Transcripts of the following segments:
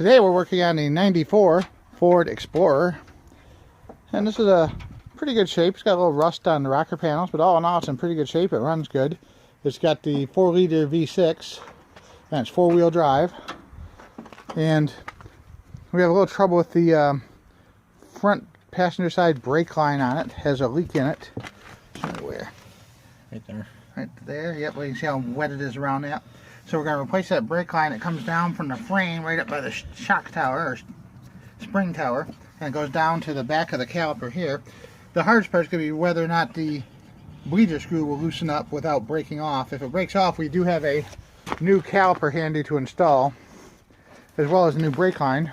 Today we're working on a 94 Ford Explorer, and this is a pretty good shape. It's got a little rust on the rocker panels, but all in all it's in pretty good shape. It runs good. It's got the 4-liter V6 and it's 4-wheel drive, and we have a little trouble with the front passenger side brake line on it. It has a leak in it. Show me where. Right there. Right there. Yep, well, you can see how wet it is around that. So we're going to replace that brake line that comes down from the frame right up by the shock tower or spring tower, and it goes down to the back of the caliper here. The hardest part is going to be whether or not the bleeder screw will loosen up without breaking off. If it breaks off, we do have a new caliper handy to install, as well as a new brake line.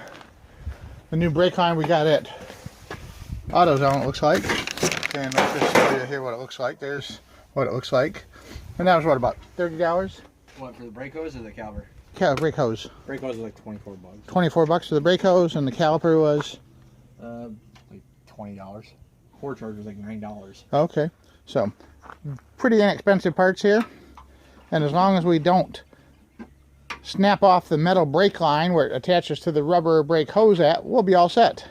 The new brake line we got at AutoZone, it looks like. And let's just show you here what it looks like. There's what it looks like. And that was what, about $30? What, for the brake hose or the caliper? Brake hose. Brake hose is like 24 bucks. 24 bucks for the brake hose, and the caliper was? Like $20. Core charge was like $9. Okay. So, pretty inexpensive parts here. And as long as we don't snap off the metal brake line where it attaches to the rubber brake hose we'll be all set.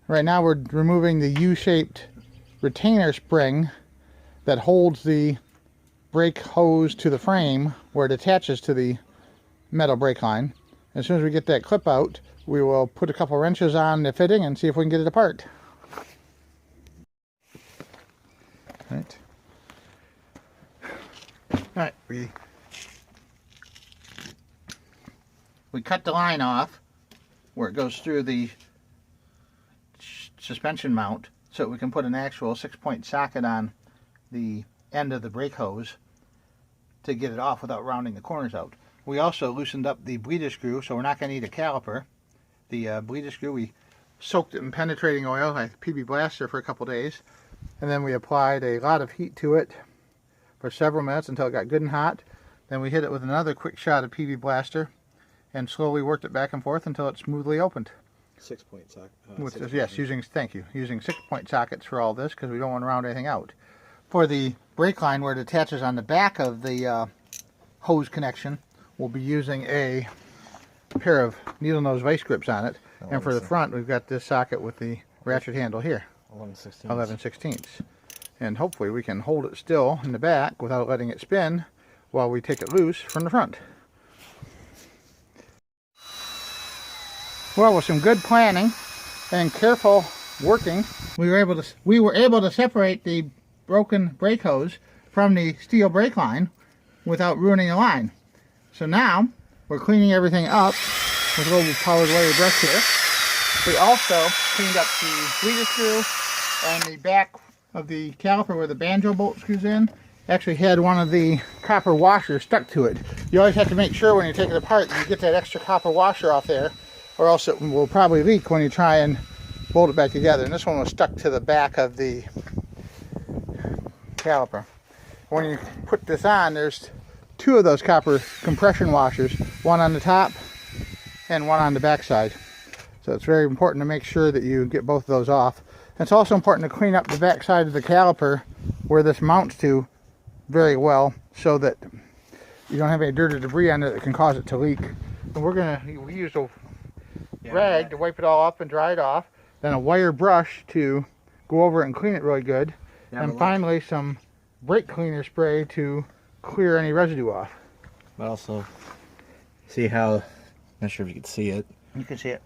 Right now we're removing the U-shaped retainer spring that holds the brake hose to the frame where it attaches to the metal brake line. As soon as we get that clip out, we will put a couple wrenches on the fitting and see if we can get it apart. Right. Alright, we cut the line off where it goes through the suspension mount so that we can put an actual 6-point socket on the end of the brake hose to get it off without rounding the corners out. We also loosened up the bleeder screw, so we're not going to need a caliper. The bleeder screw, we soaked it in penetrating oil, like PB Blaster, for a couple days, and then we applied a lot of heat to it for several minutes until it got good and hot. Then we hit it with another quick shot of PB Blaster and slowly worked it back and forth until it smoothly opened. 6-point socket. Yes, using 6-point sockets for all this because we don't want to round anything out. For the brake line where it attaches on the back of the hose connection, we'll be using a pair of needle nose vice grips on it. And for the front, we've got this socket with the ratchet handle here. 11/16. And hopefully we can hold it still in the back without letting it spin while we take it loose from the front. Well, with some good planning and careful working, we were able to separate the broken brake hose from the steel brake line without ruining the line. So now we're cleaning everything up with a little powered wire brush here. We also cleaned up the bleeder screw and the back of the caliper where the banjo bolt screws in. Actually had one of the copper washers stuck to it. You always have to make sure when you take it apart that you get that extra copper washer off there, or else it will probably leak when you try and bolt it back together. And this one was stuck to the back of the caliper. When you put this on, there's 2 of those copper compression washers, one on the top and one on the back side. So it's very important to make sure that you get both of those off. And it's also important to clean up the back side of the caliper where this mounts to very well so that you don't have any dirt or debris on it that can cause it to leak. And we use a rag to wipe it all up and dry it off, then a wire brush to go over it and clean it really good, and finally some brake cleaner spray to clear any residue off. But also, see how, not sure if you can see it. You can see it.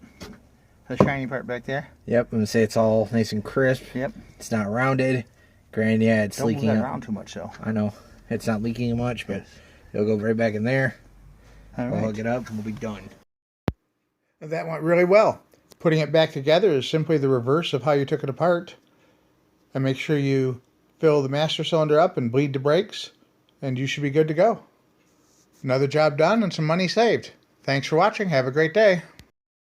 The shiny part back there. Yep, I'm going to say it's all nice and crisp. Yep. It's not rounded. Granted, yeah, it's leaking. Don't move that around too much, though. I know. It's not leaking much, but it'll go right back in there. All right. We'll hook it up and we'll be done. That went really well. Putting it back together is simply the reverse of how you took it apart. And make sure you fill the master cylinder up and bleed the brakes, and you should be good to go. Another job done and some money saved. Thanks for watching. Have a great day.